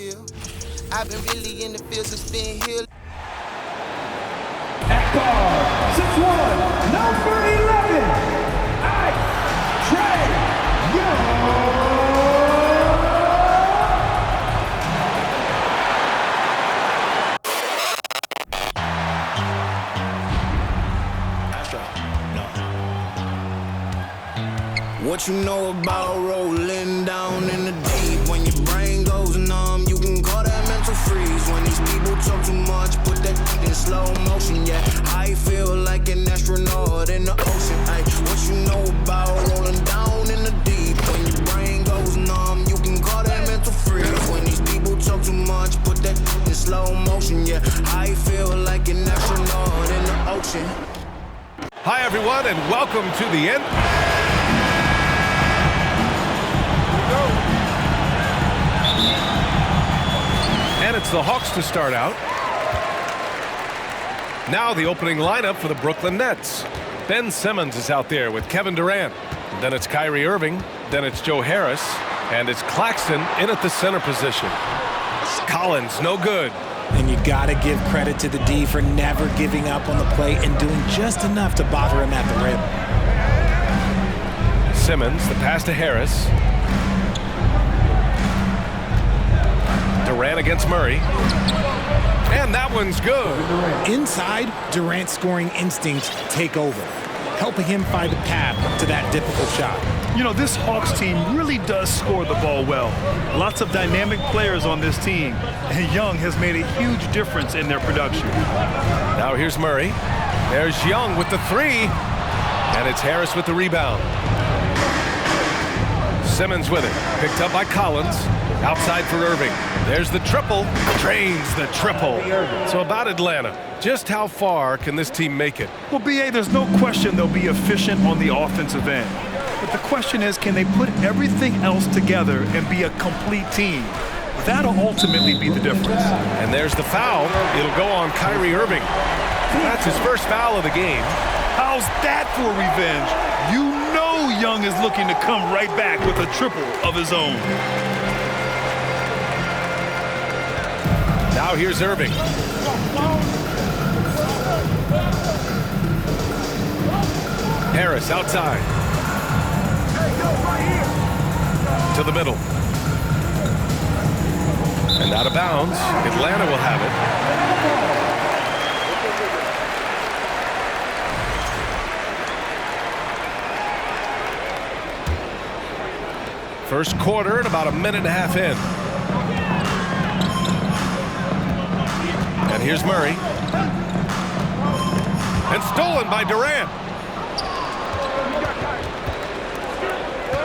real. I've been really in the field since being here. At guard, 6'1", number 11, Trey Young. What you know about rolling down in the deep? When your brain goes numb, you can call that mental freeze. When these people talk too much, put that in slow motion, yeah. I feel like an astronaut in the ocean, ay. What you know about rolling down in the deep? When your brain goes numb, you can call that mental freeze. When these people talk too much, put that in slow motion, yeah. I feel like an astronaut in the ocean. Hi everyone, and welcome to the end. And it's the Hawks to start out. Now the opening lineup for the Brooklyn Nets. Ben Simmons is out there with Kevin Durant. Then it's Kyrie Irving. Then it's Joe Harris. And it's Claxton in at the center position. Collins, no good. And you got to give credit to the D for never giving up on the play and doing just enough to bother him at the rim. Simmons, the pass to Harris. Durant against Murray. And that one's good. Inside, Durant's scoring instincts take over, helping him find a path to that difficult shot. You know, this Hawks team really does score the ball well. Lots of dynamic players on this team, and Young has made a huge difference in their production. Now here's Murray. There's Young with the three. And it's Harris with the rebound. Simmons with it. Picked up by Collins. Outside for Irving. There's the triple. Drains the triple. So about Atlanta, just how far can this team make it? Well, B.A., there's no question they'll be efficient on the offensive end. But the question is, can they put everything else together and be a complete team? That'll ultimately be the difference. And there's the foul. It'll go on Kyrie Irving. That's his first foul of the game. How's that for revenge? You know Young is looking to come right back with a triple of his own. Now here's Irving. Harris outside. To the middle. And out of bounds. Atlanta will have it. First quarter and about a minute and a half in. And here's Murray. And stolen by Durant.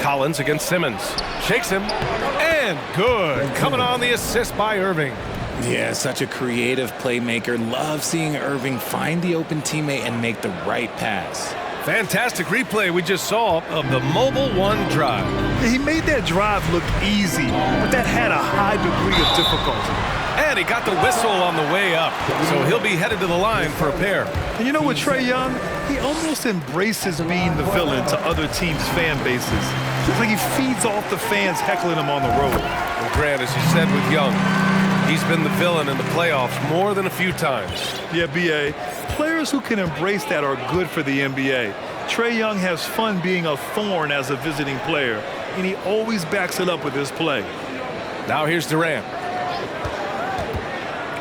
Collins against Simmons. Shakes him. And good. Coming on the assist by Irving. Yeah, such a creative playmaker. Love seeing Irving find the open teammate and make the right pass. Fantastic replay we just saw of the Mobile One drive. He made that drive look easy, but that had a high degree of difficulty. And he got the whistle on the way up, so he'll be headed to the line for a pair. And you know what, Trey Young? He almost embraces being the villain to other teams' fan bases. It's like he feeds off the fans heckling him on the road. Well, Grant, as you said with Young, he's been the villain in the playoffs more than a few times. Yeah, B.A., players who can embrace that are good for the NBA. Trey Young has fun being a thorn as a visiting player, and he always backs it up with his play. Now here's Durant.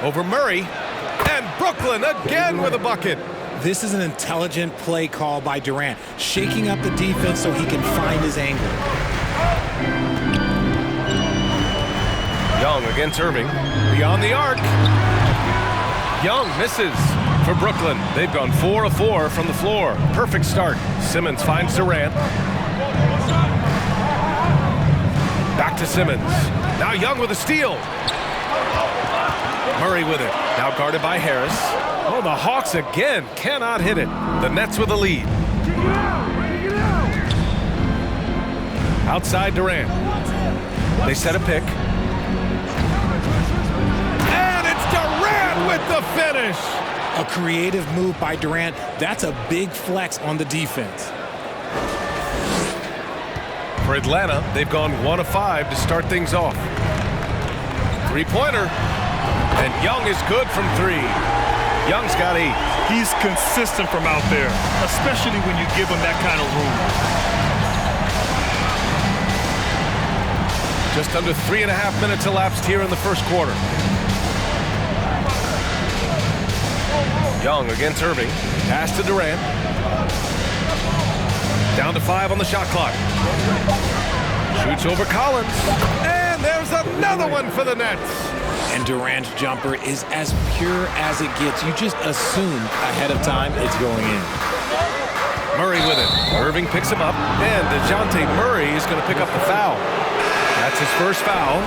Over Murray, and Brooklyn again with a bucket. This is an intelligent play call by Durant, shaking up the defense so he can find his angle. Young against Irving, beyond the arc. Young misses for Brooklyn. They've gone 4 of 4 from the floor. Perfect start. Simmons finds Durant. Back to Simmons. Now Young with a steal. Murray with it. Now guarded by Harris. Oh, the Hawks again cannot hit it. The Nets with a lead. Outside Durant. They set a pick. And it's Durant with the finish. A creative move by Durant. That's a big flex on the defense. For Atlanta, they've gone 1 of 5 to start things off. Three-pointer. And Young is good from 3. Young's got 8. He's consistent from out there, especially when you give him that kind of room. Just under 3.5 minutes elapsed here in the first quarter. Young against Irving. Pass to Durant. Down to 5 on the shot clock. Shoots over Collins. And there's another one for the Nets. And Durant's jumper is as pure as it gets. You just assume ahead of time it's going in. Murray with it. Irving picks him up. And DeJounte Murray is going to pick up the foul. That's his first foul.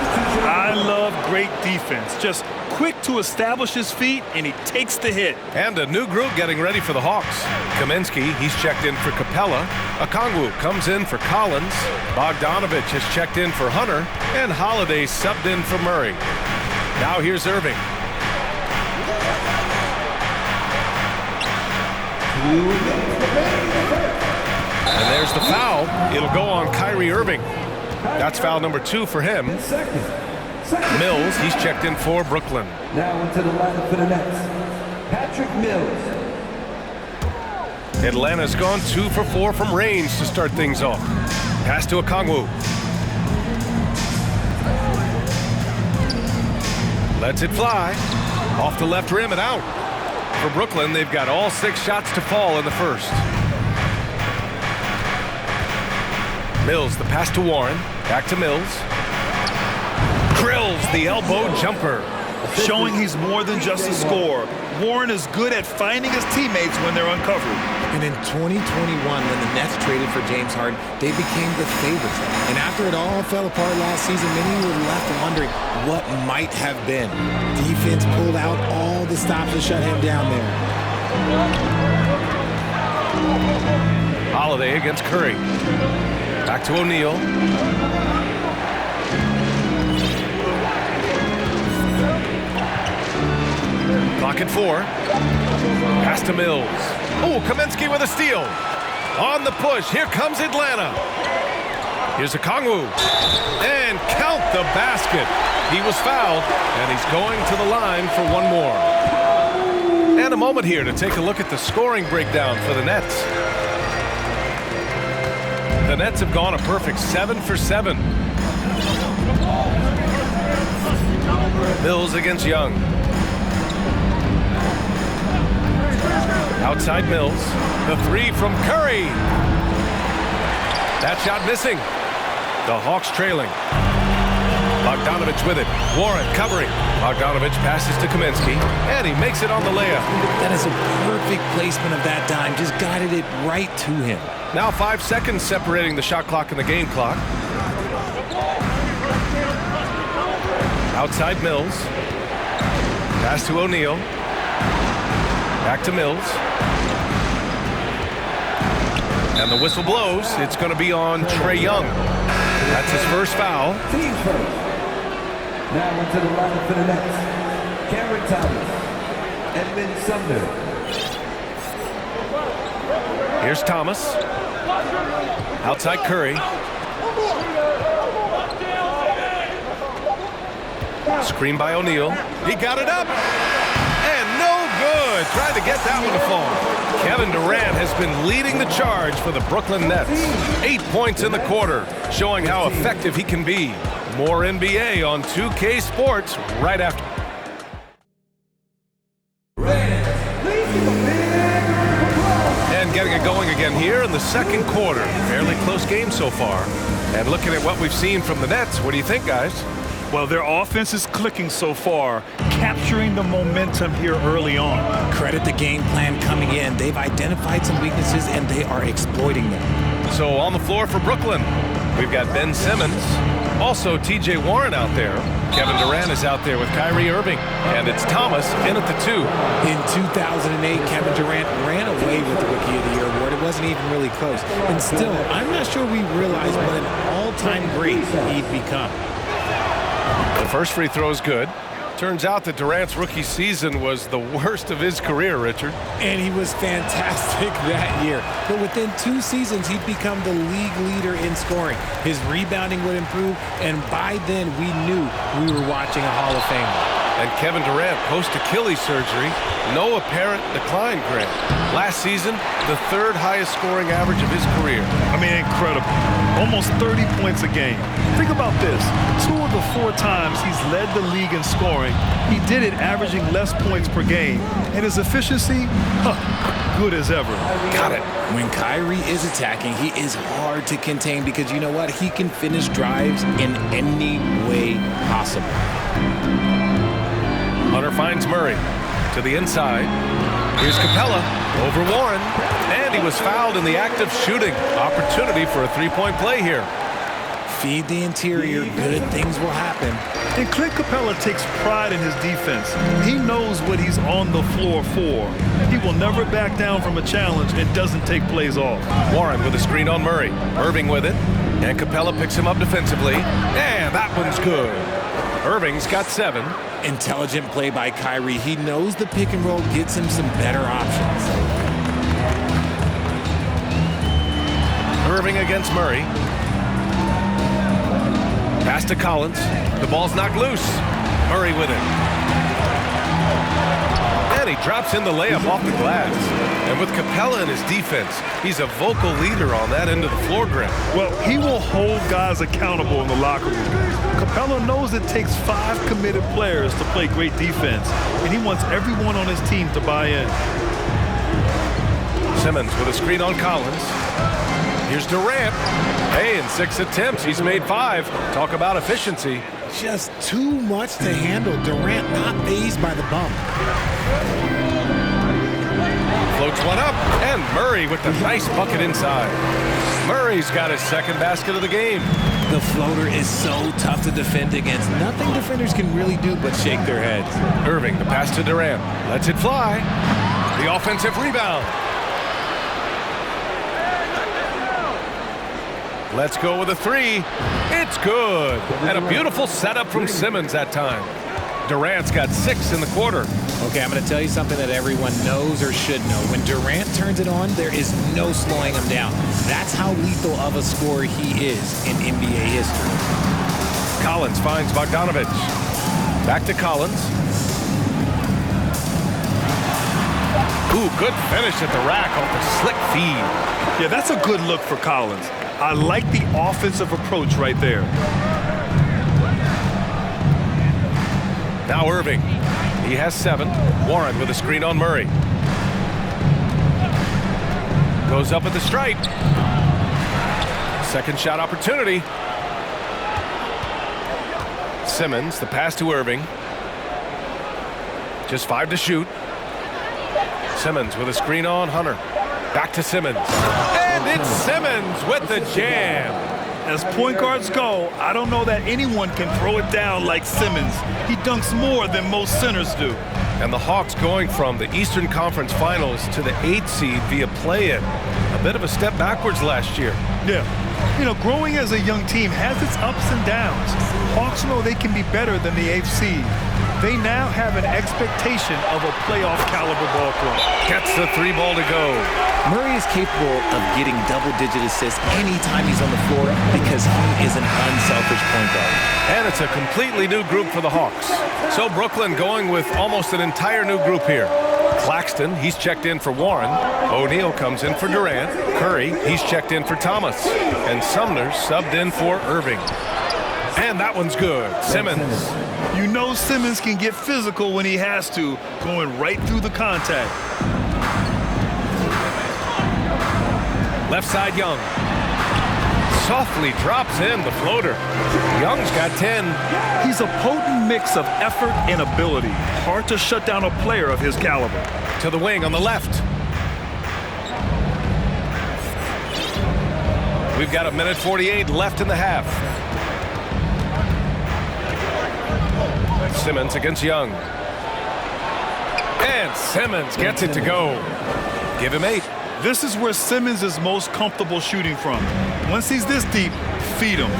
I love great defense. Just quick to establish his feet, and he takes the hit. And a new group getting ready for the Hawks. Kaminsky, he's checked in for Capella. Okongwu comes in for Collins. Bogdanovich has checked in for Hunter. And Holiday subbed in for Murray. Now here's Irving. And there's the foul. It'll go on Kyrie Irving. That's foul number 2 for him. Mills, he's checked in for Brooklyn. Now into the lineup for the Nets, Patrick Mills. Atlanta's gone 2 for 4 from range to start things off. Pass to Okongwu. Lets it fly. Off the left rim and out. For Brooklyn, they've got all 6 shots to fall in the first. Mills, the pass to Warren. Back to Mills. Drills the elbow jumper. Showing he's more than just a scorer. Warren is good at finding his teammates when they're uncovered. And in 2021, when the Nets traded for James Harden, they became the favorites. And after it all fell apart last season, many were left wondering what might have been. Defense pulled out all the stops to shut him down there. Holiday against Curry. Back to O'Neal. Clock at 4. Pass to Mills. Oh, Kaminsky with a steal. On the push. Here comes Atlanta. Here's Okongwu. And count the basket. He was fouled, and he's going to the line for one more. And a moment here to take a look at the scoring breakdown for the Nets. The Nets have gone a perfect 7 for 7. Mills against Young. Outside Mills. The 3 from Curry. That shot missing. The Hawks trailing. Bogdanovich with it. Warren covering. Bogdanovich passes to Kaminsky, and he makes it on the layup. That is a perfect placement of that dime. Just guided it right to him. Now 5 seconds separating the shot clock and the game clock. Outside Mills. Pass to O'Neal. Back to Mills. And the whistle blows. It's going to be on Trae Young. That's his first foul. Team first. Now into the lineup for the Nets, Cameron Thomas, Edmund Sumner. Here's Thomas. Outside Curry. Screen by O'Neal. He got it up. And no good. Tried to get that one to fall. Kevin Durant has been leading the charge for the Brooklyn Nets. 8 points in the quarter, showing how effective he can be. More NBA on 2K Sports right after. And getting it going again here in the second quarter. Fairly close game so far. And looking at what we've seen from the Nets, what do you think, guys? Well, their offense is clicking so far, capturing the momentum here early on. Credit the game plan coming in. They've identified some weaknesses, and they are exploiting them. So on the floor for Brooklyn, we've got Ben Simmons. Also, T.J. Warren out there. Kevin Durant is out there with Kyrie Irving. And it's Thomas in at the 2. In 2008, Kevin Durant ran away with the Rookie of the Year award. It wasn't even really close. And still, I'm not sure we realize what an all-time great he'd become. The first free throw is good. Turns out that Durant's rookie season was the worst of his career, Richard. And he was fantastic that year. But within 2 seasons, he'd become the league leader in scoring. His rebounding would improve, and by then we knew we were watching a Hall of Famer. And Kevin Durant, post-Achilles surgery, no apparent decline, Grant. Last season, the 3rd highest scoring average of his career. I mean, incredible. Almost 30 points a game. Think about this. 2 of the 4 times he's led the league in scoring, he did it averaging less points per game. And his efficiency, good as ever. Got it. When Kyrie is attacking, he is hard to contain because you know what? He can finish drives in any way possible. Hunter finds Murray to the inside. Here's Capella over Warren, and he was fouled in the act of shooting. Opportunity for a 3-point play here. Feed the interior, good things will happen. And Clint Capella takes pride in his defense. He knows what he's on the floor for. He will never back down from a challenge and doesn't take plays off. Warren with a screen on Murray. Irving with it, and Capella picks him up defensively, and that one's good. Irving's got 7. Intelligent play by Kyrie. He knows the pick and roll gets him some better options. Irving against Murray. Pass to Collins. The ball's knocked loose. Murray with it. And he drops in the layup off the glass. And with Capella in his defense, he's a vocal leader on that end of the floor, Grant. Well, he will hold guys accountable in the locker room. Capella knows it takes 5 committed players to play great defense, and he wants everyone on his team to buy in. Simmons with a screen on Collins. Here's Durant. Hey, in 6 attempts, he's made 5. Talk about efficiency. Just too much to handle. Durant not fazed by the bump. Floats one up, and Murray with the nice bucket inside. Murray's got his 2nd basket of the game. The floater is so tough to defend against. Nothing defenders can really do but shake their heads. Irving, the pass to Durant. Lets it fly. The offensive rebound. Let's go with a 3. It's good. And a beautiful setup from Simmons that time. Durant's got 6 in the quarter. Okay, I'm going to tell you something that everyone knows or should know. When Durant turns it on, there is no slowing him down. That's how lethal of a scorer he is in NBA history. Collins finds Bogdanovich. Back to Collins. Ooh, good finish at the rack off the slick feed. Yeah, that's a good look for Collins. I like the offensive approach right there. Now Irving. He has 7. Warren with a screen on Murray. Goes up at the stripe. 2nd shot opportunity. Simmons, the pass to Irving. Just 5 to shoot. Simmons with a screen on Hunter. Back to Simmons. And it's Simmons with the jam. As point guards go, I don't know that anyone can throw it down like Simmons. He dunks more than most centers do. And the Hawks going from the Eastern Conference Finals to the 8th seed via play-in. A bit of a step backwards last year. Yeah. You know, growing as a young team has its ups and downs. Hawks know they can be better than the 8th seed. They now have an expectation of a playoff caliber ball club. Gets the 3 ball to go. Murray is capable of getting double-digit assists anytime he's on the floor because he is an unselfish point guard. And it's a completely new group for the Hawks. So Brooklyn going with almost an entire new group here. Claxton, he's checked in for Warren. O'Neal comes in for Durant. Curry, he's checked in for Thomas. And Sumner subbed in for Irving. And that one's good. Simmons. You know Simmons can get physical when he has to, going right through the contact. Left side, Young. Softly drops in the floater. Young's got 10. He's a potent mix of effort and ability. Hard to shut down a player of his caliber. To the wing on the left. We've got 1:48 left in the half. Simmons against Young. And Simmons gets it to go. Give him 8. This is where Simmons is most comfortable shooting from. Once he's this deep, feed him.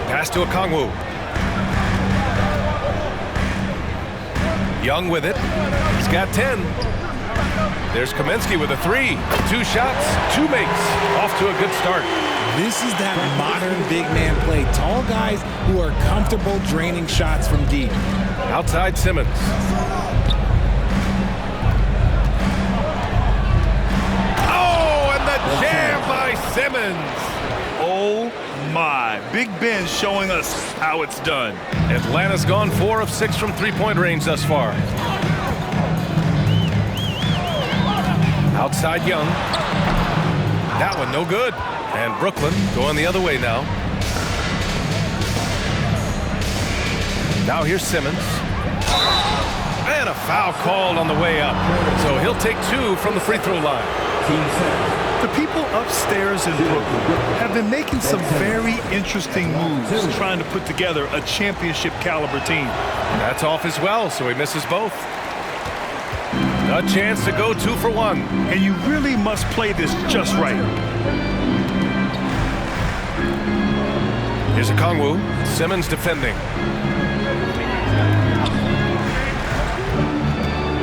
Pass to Okongwu. Young with it. He's got 10. There's Kaminsky with a 3. 2 shots, 2 makes. Off to a good start. This is that modern big man play. Tall guys who are comfortable draining shots from deep. Outside Simmons. Oh, and the jam by Simmons. Oh my. Big Ben showing us how it's done. Atlanta's gone 4 of 6 from three-point range thus far. Outside Young. That one no good. And Brooklyn going the other way now. Now here's Simmons. And a foul called on the way up. So he'll take 2 from the free throw line. The people upstairs in Brooklyn have been making some very interesting moves trying to put together a championship caliber team. That's off as well, so he misses both. A chance to go 2 for 1. And you really must play this just right. Here's a Kongwu. Simmons defending.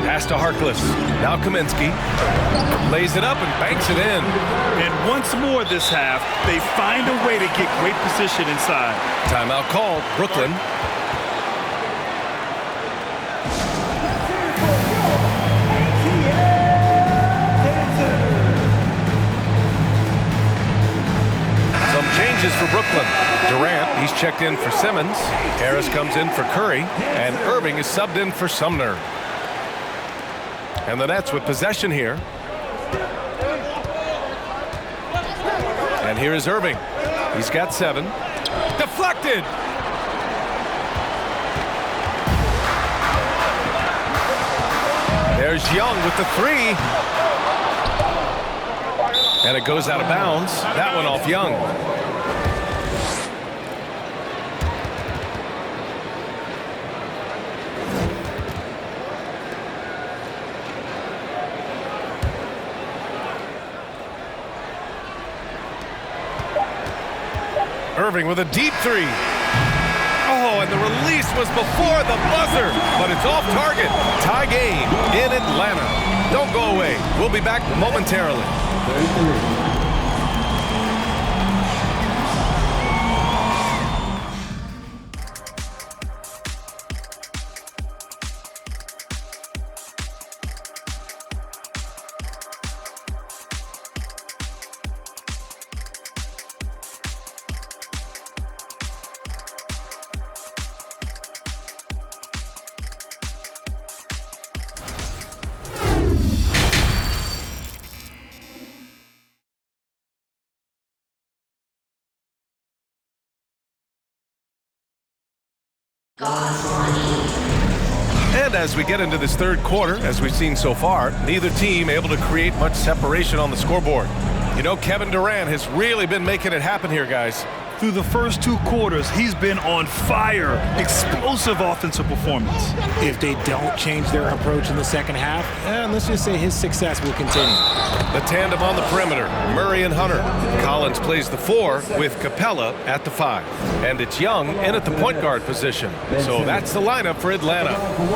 Pass to Harkless. Now Kaminsky. Lays it up and banks it in. And once more this half, they find a way to get great position inside. Timeout called. Brooklyn. Changes for Brooklyn. Durant, he's checked in for Simmons. Harris comes in for Curry. And Irving is subbed in for Sumner. And the Nets with possession here. And here is Irving. He's got 7. Deflected! There's Young with the 3. And it goes out of bounds. That one off Young. Irving with a deep 3. Oh, and the release was before the buzzer, but it's off target. Tie game in Atlanta. Don't go away. We'll be back momentarily. And as we get into this third quarter, as we've seen so far, neither team able to create much separation on the scoreboard. You know, Kevin Durant has really been making it happen here, guys. Through the first 2 quarters, he's been on fire. Explosive offensive performance. If they don't change their approach in the second half, let's just say his success will continue. The tandem on the perimeter, Murray and Hunter. Collins plays the 4 with Capella at the 5. And it's Young in at the point guard position. So that's the lineup for Atlanta.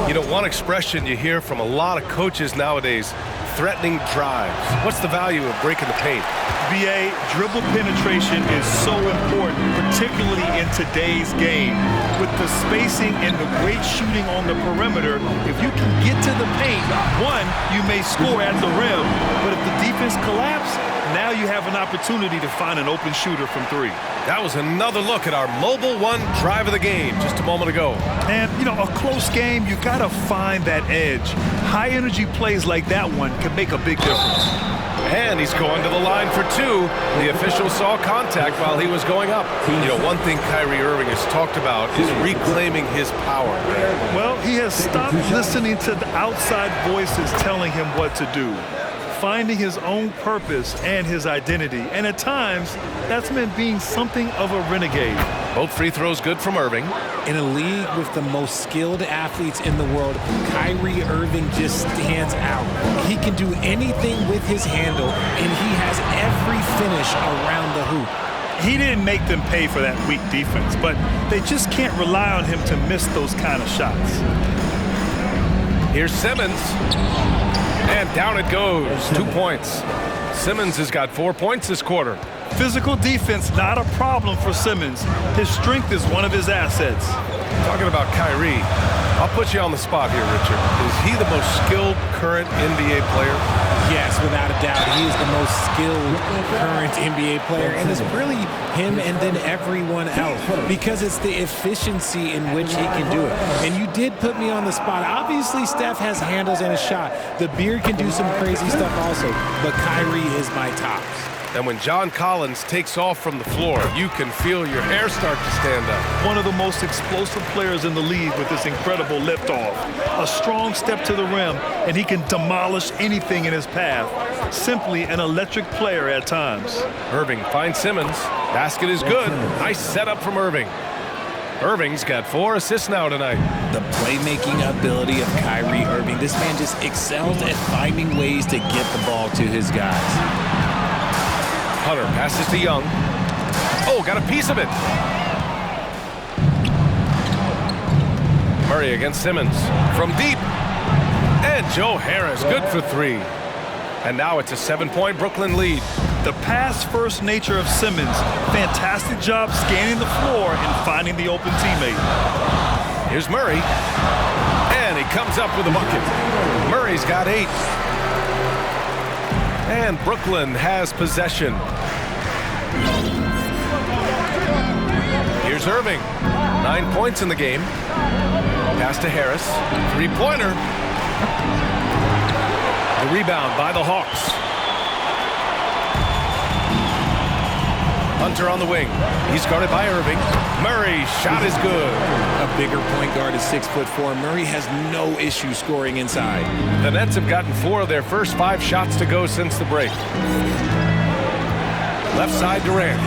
You know, one expression you hear from a lot of coaches nowadays, threatening drives. What's the value of breaking the paint? BA, dribble penetration is so important, particularly in today's game. With the spacing and the great shooting on the perimeter, if you can get to the paint, one, you may score at the rim, but if the defense collapses, now you have an opportunity to find an open shooter from 3. That was another look at our Mobile One drive of the game just a moment ago. And, you know, a close game, you got to find that edge. High-energy plays like that one can make a big difference. And he's going to the line for 2. The official saw contact while he was going up. You know, one thing Kyrie Irving has talked about is reclaiming his power. Well, he has stopped listening to the outside voices telling him what to do. Finding his own purpose and his identity. And at times, that's meant being something of a renegade. Both free throws good from Irving. In a league with the most skilled athletes in the world, Kyrie Irving just stands out. He can do anything with his handle, and he has every finish around the hoop. He didn't make them pay for that weak defense, but they just can't rely on him to miss those kind of shots. Here's Simmons. And down it goes. 2 points. Simmons has got 4 points this quarter. Physical defense, not a problem for Simmons. His strength is one of his assets. Talking about Kyrie, I'll put you on the spot here, Richard. Is he the most skilled current NBA player? Yes, without a doubt. He is the most skilled current NBA player, and it's really him and then everyone else because it's the efficiency in which he can do it. And you did put me on the spot. Obviously, Steph has handles and a shot. The beard can do some crazy stuff also, but Kyrie is my tops. And when John Collins takes off from the floor, you can feel your hair start to stand up. One of the most explosive players in the league with this incredible liftoff. A strong step to the rim, and he can demolish anything in his path. Simply an electric player at times. Irving finds Simmons. Basket is good. Nice setup from Irving. Irving's got 4 assists now tonight. The playmaking ability of Kyrie Irving. This man just excels at finding ways to get the ball to his guys. Hunter passes to Young. Oh, got a piece of it. Murray against Simmons. From deep. And Joe Harris, good for 3. And now it's a 7-point Brooklyn lead. The pass-first nature of Simmons. Fantastic job scanning the floor and finding the open teammate. Here's Murray. And he comes up with a bucket. Murray's got 8. And Brooklyn has possession. Here's Irving. 9 points in the game. Pass to Harris. 3-pointer. The rebound by the Hawks. Hunter on the wing. He's guarded by Irving. Murray's shot is good. A bigger point guard is 6'4". Murray has no issue scoring inside. The Nets have gotten 4 of their first 5 shots to go since the break. Left side Durant.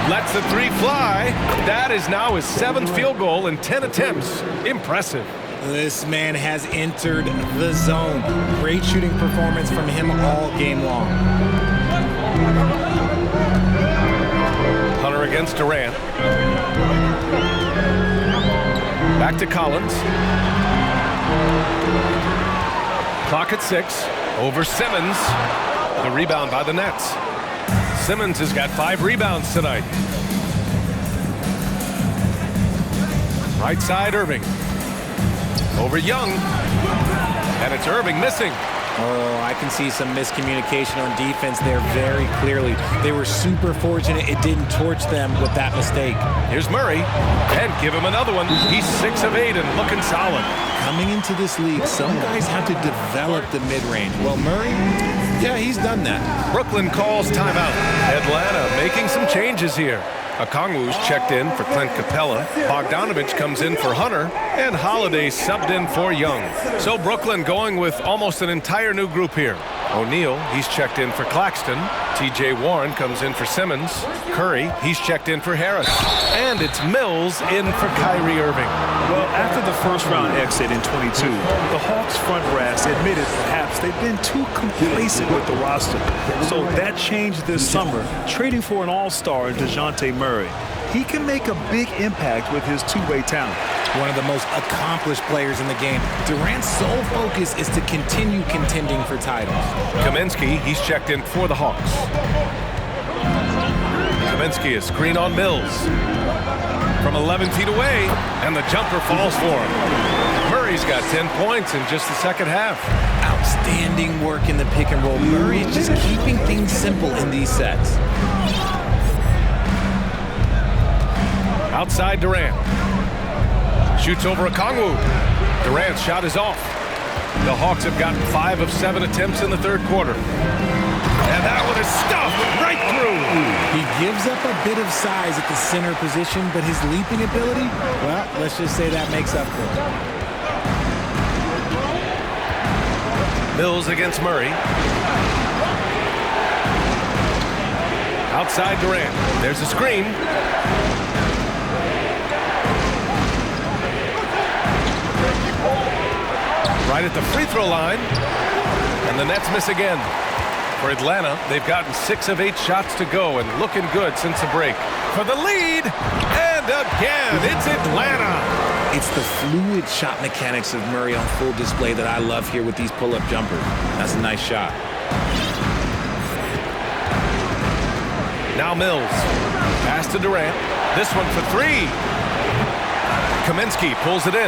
Lets the 3 fly. That is now his 7th field goal in 10 attempts. Impressive. This man has entered the zone. Great shooting performance from him all game long. Hunter against Durant. Back to Collins. Clock at 6. Over Simmons. The rebound by the Nets. Simmons has got 5 rebounds tonight. Right side Irving. Over Young. And it's Irving missing. Oh, I can see some miscommunication on defense there very clearly. They were super fortunate it didn't torch them with that mistake. Here's Murray. And give him another one. He's 6 of 8 and looking solid. Coming into this league, some guys have to develop the mid-range. Well, Murray, yeah, he's done that. Brooklyn calls timeout. Atlanta making some changes here. Okongwu's checked in for Clint Capella. Bogdanovich comes in for Hunter. And Holiday subbed in for Young. So Brooklyn going with almost an entire new group here. O'Neal, he's checked in for Claxton. T.J. Warren comes in for Simmons. Curry, he's checked in for Harris. And it's Mills in for Kyrie Irving. Well, after the first-round exit in 22, the Hawks front brass admitted perhaps they've been too complacent with the roster. So that changed this summer, trading for an all-star in DeJounte Murray. He can make a big impact with his two-way talent. One of the most accomplished players in the game. Durant's sole focus is to continue contending for titles. Kaminsky, he's checked in for the Hawks. Kaminsky, a screen on Mills. From 11 feet away, and the jumper falls for him. Murray's got 10 points in just the second half. Outstanding work in the pick and roll. Murray is just keeping things simple in these sets. Outside Durant. Shoots over Okongwu. Durant's shot is off. The Hawks have gotten 5 of 7 attempts in the third quarter. And that one is stuffed right through. He gives up a bit of size at the center position, but his leaping ability, well, let's just say that makes up for it. Mills against Murray. Outside Durant. There's a screen. Right at the free throw line. And the Nets miss again. For Atlanta, they've gotten 6 of 8 shots to go and looking good since the break. For the lead, and again, it's Atlanta. It's the fluid shot mechanics of Murray on full display that I love here with these pull-up jumpers. That's a nice shot. Now Mills. Pass to Durant. This one for three. Kaminsky pulls it in.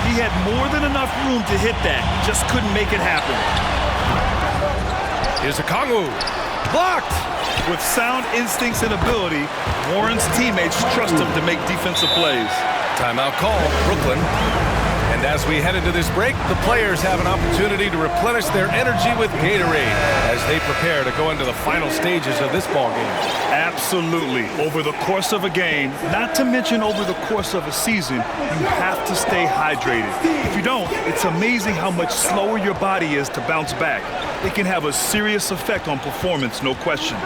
He had more than enough room to hit that. Just couldn't make it happen. Here's a Kongwu. Blocked. With sound instincts and ability, Warren's teammates trust him to make defensive plays. Timeout call, Brooklyn. And as we head into this break, the players have an opportunity to replenish their energy with Gatorade as they prepare to go into the final stages of this ballgame. Absolutely. Over the course of a game, not to mention over the course of a season, you have to stay hydrated. If you don't, it's amazing how much slower your body is to bounce back. It can have a serious effect on performance, no question.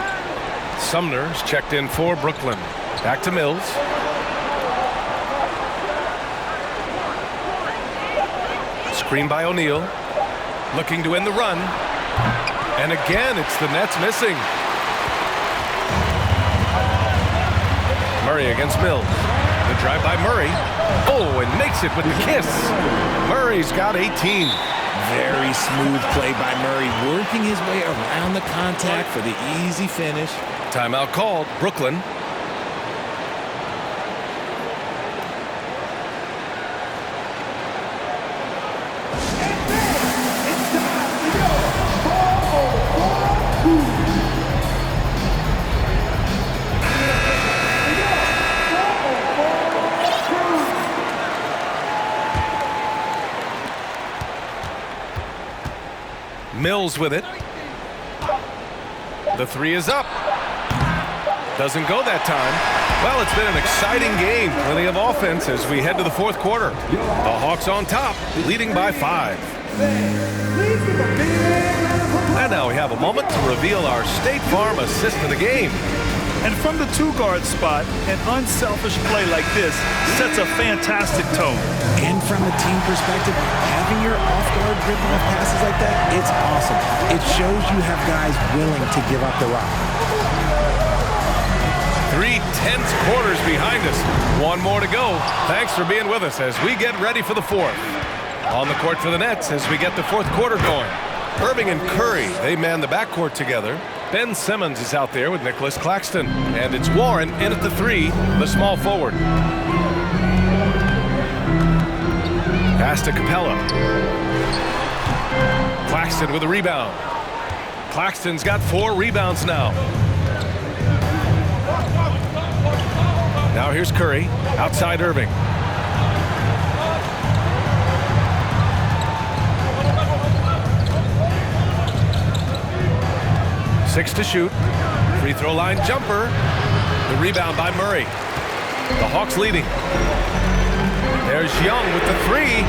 Sumner's checked in for Brooklyn. Back to Mills. Screen by O'Neal. Looking to win the run. And again, it's the Nets missing. Murray against Mills. The drive by Murray. Oh, and makes it with the kiss. Murray's got 18. Very smooth play by Murray, working his way around the contact for the easy finish. Timeout called, Brooklyn. Mills with it. The three is up. Doesn't go that time. Well, it's been an exciting game. Plenty of offense as we head to the fourth quarter. The Hawks on top, leading by 5. And now we have a moment to reveal our State Farm assist of the game. And from the two-guard spot, an unselfish play like this sets a fantastic tone. And from a team perspective, having your off-guard rip-off passes like that, it's awesome. It shows you have guys willing to give up the rock. 3 tense quarters behind us. One more to go. Thanks for being with us as we get ready for the fourth. On the court for the Nets as we get the fourth quarter going. Irving and Curry, they man the backcourt together. Ben Simmons is out there with Nicholas Claxton. And it's Warren in at the 3, the small forward. Pass to Capella. Claxton with a rebound. Claxton's got 4 rebounds now. Now here's Curry, outside Irving. Six to shoot. Free throw line jumper. The rebound by Murray. The Hawks leading. There's Young with the 3.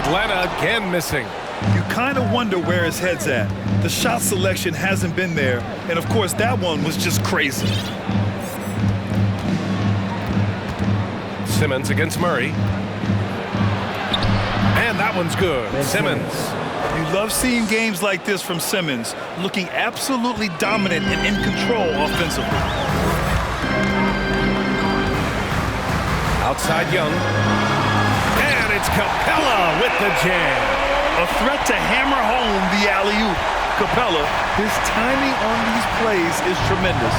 Atlanta again missing. You kind of wonder where his head's at. The shot selection hasn't been there, and of course that one was just crazy. Simmons against Murray. And that one's good. Simmons. You love seeing games like this from Simmons, looking absolutely dominant and in control offensively. Outside Young. And it's Capella with the jam. A threat to hammer home the alley-oop. Capella, his timing on these plays is tremendous.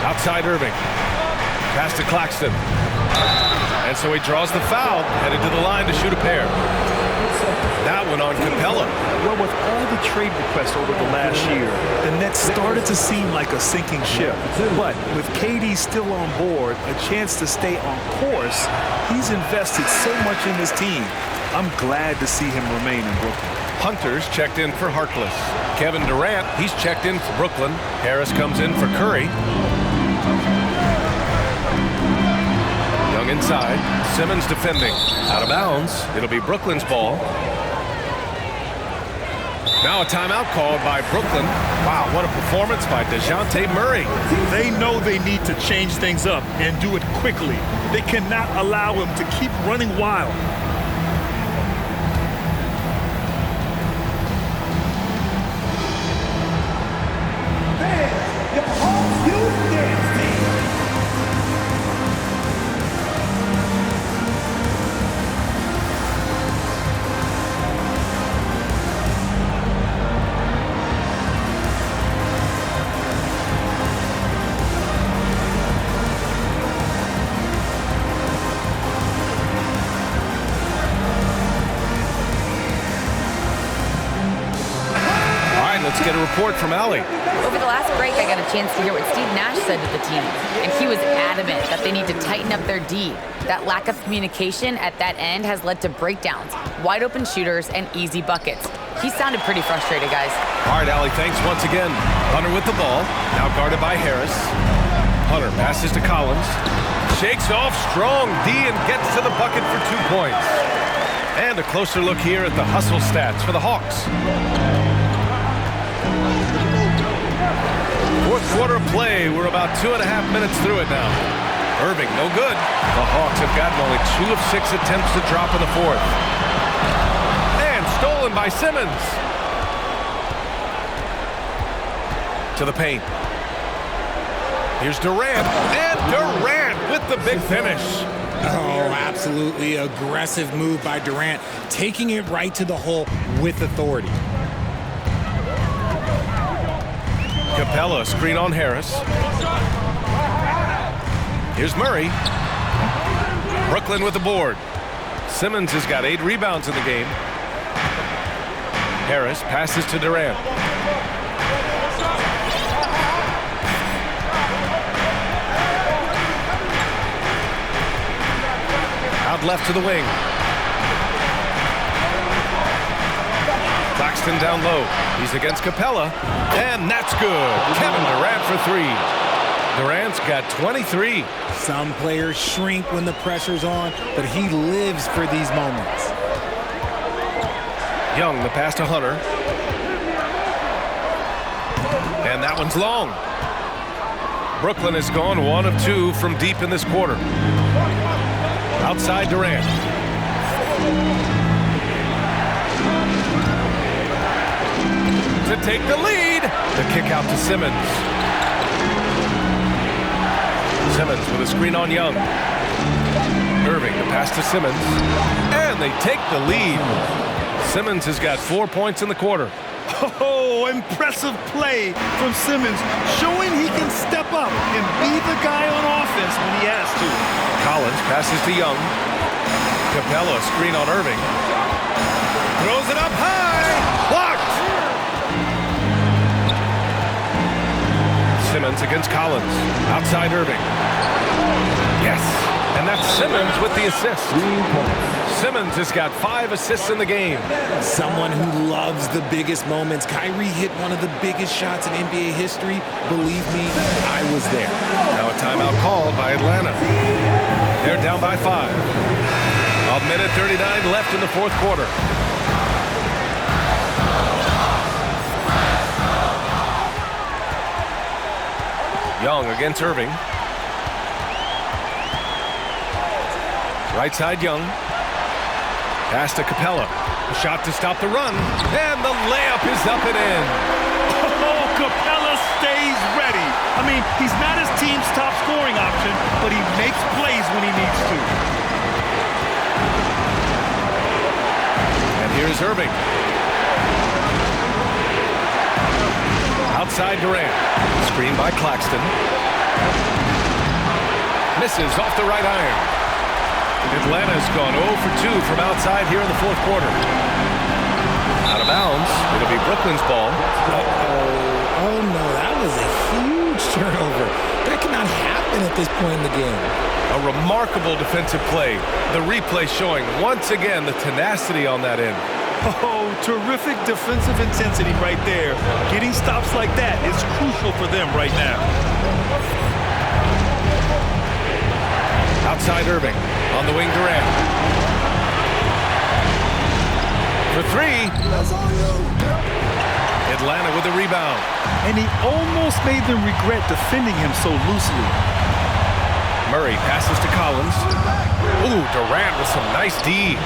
Outside Irving. Pass to Claxton. And so he draws the foul, headed to the line to shoot a pair. That one on Capella. Well, with all the trade requests over the last year, the Nets started to seem like a sinking ship. But with KD still on board, a chance to stay on course, he's invested so much in this team. I'm glad to see him remain in Brooklyn. Hunter's checked in for Harkless. Kevin Durant, he's checked in for Brooklyn. Harris comes in for Curry. Young inside. Simmons defending. Out of bounds. It'll be Brooklyn's ball. Now a timeout called by Brooklyn. Wow, what a performance by DeJounte Murray. They know they need to change things up and do it quickly. They cannot allow him to keep running wild. get a report from Allie. Over the last break, I got a chance to hear what Steve Nash said to the team, and he was adamant that they need to tighten up their D. That lack of communication at that end has led to breakdowns, wide open shooters, and easy buckets. He sounded pretty frustrated, guys. All right, Allie, thanks once again. Hunter with the ball, now guarded by Harris. Hunter passes to Collins, shakes off strong D and gets to the bucket for 2 points. And a closer look here at the hustle stats for the Hawks. Fourth quarter play. We're about 2.5 minutes through it now. Irving, no good. The Hawks have gotten only 2 of 6 attempts to drop in the fourth. And stolen by Simmons. To the paint. Here's Durant. And Durant with the big finish. Oh, absolutely aggressive move by Durant, taking it right to the hole with authority. Capella, screen on Harris. Here's Murray. Brooklyn with the board. Simmons has got 8 rebounds in the game. Harris passes to Durant. Out left to the wing. Claxton down low. He's against Capella. And that's good. Kevin Durant for 3. Durant's got 23. Some players shrink when the pressure's on, but he lives for these moments. Young, the pass to Hunter. And that one's long. Brooklyn has gone 1 of 2 from deep in this quarter. Outside Durant. To take the lead. The kick out to Simmons. Simmons with a screen on Young. Irving, the pass to Simmons. And they take the lead. Simmons has got 4 points in the quarter. Oh, impressive play from Simmons, showing he can step up and be the guy on offense when he has to. Collins passes to Young. Capella, screen on Irving. Throws it up high. Blocked. Simmons against Collins. Outside Irving. Yes. And that's Simmons with the assist. Simmons has got 5 assists in the game. Someone who loves the biggest moments. Kyrie hit one of the biggest shots in NBA history. Believe me, I was there. Now a timeout called by Atlanta. They're down by 5. 1:39 left in the fourth quarter. Young against Irving. Right side Young. Pass to Capella. A shot to stop the run. And the layup is up and in. Oh, Capella stays ready. I mean, he's not his team's top scoring option, but he makes plays when he needs to. And here's Irving. Outside Durant. Screen by Claxton. Misses off the right iron. Atlanta's gone 0 for 2 from outside here in the fourth quarter. Out of bounds. It'll be Brooklyn's ball. Oh no, that was a huge turnover. That cannot happen at this point in the game. A remarkable defensive play. The replay showing once again the tenacity on that end. Oh, terrific defensive intensity right there. Getting stops like that is crucial for them right now. Outside Irving. On the wing, Durant. For 3. Atlanta with the rebound. And he almost made them regret defending him so loosely. Murray passes to Collins. Ooh, Durant with some nice D.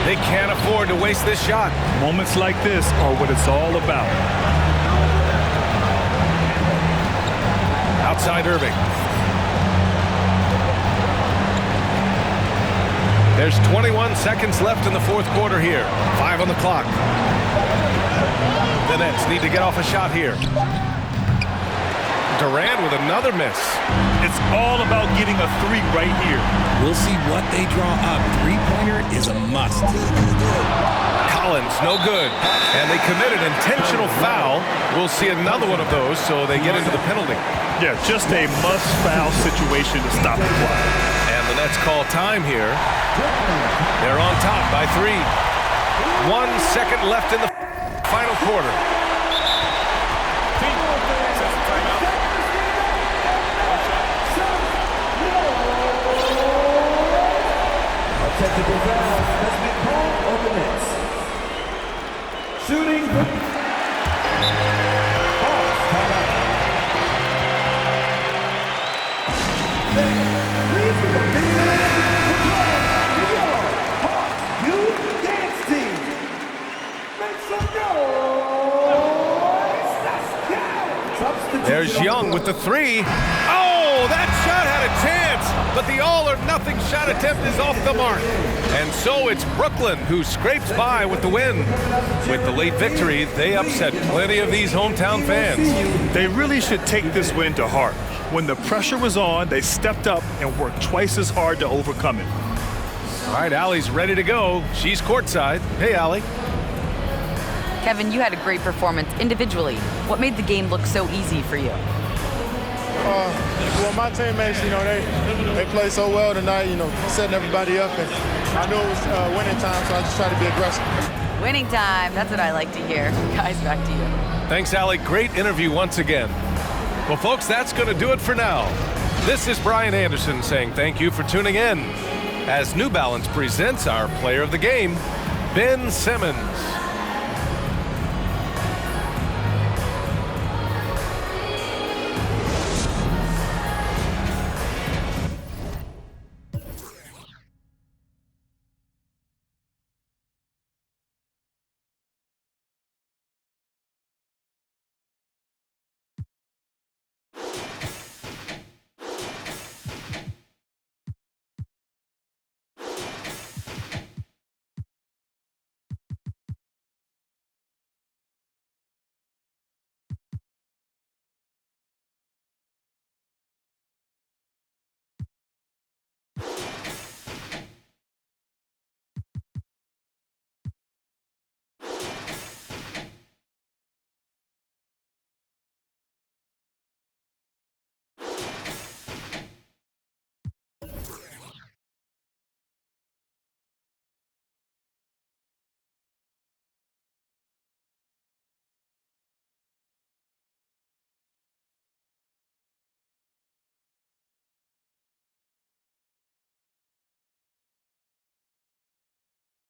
They can't afford to waste this shot. Moments like this are what it's all about. Outside Irving. There's 21 seconds left in the fourth quarter here. 5 on the clock. The Nets need to get off a shot here. Durant with another miss. It's all about getting a 3 right here. We'll see what they draw up. 3-pointer is a must. Collins, no good. And they committed an intentional foul. We'll see another one of those, so they get into the penalty. Yeah, just a must-foul situation to stop the clock. And the Nets call time here. They're on top by 3. 1 second left in the final quarter. Technical foul has been called on the Nets. Shooting. Please give a big round of applause to your Hawks Youth Dance Team. Make some noise. Let's go. There's Young with the 3. Oh, that shot had a chance, but the all-or-nothing shot attempt is off the mark. And so it's Brooklyn who scrapes by with the win. With the late victory, they upset plenty of these hometown fans. They really should take this win to heart. When the pressure was on, they stepped up and worked twice as hard to overcome it. All right, Allie's ready to go. She's courtside. Hey, Allie. Kevin, you had a great performance individually. What made the game look so easy for you? Well, my teammates, they played so well tonight, setting everybody up. And I knew it was winning time, so I just tried to be aggressive. Winning time, that's what I like to hear. Guys, back to you. Thanks, Allie. Great interview once again. Well, folks, that's going to do it for now. This is Brian Anderson saying thank you for tuning in as New Balance presents our player of the game, Ben Simmons.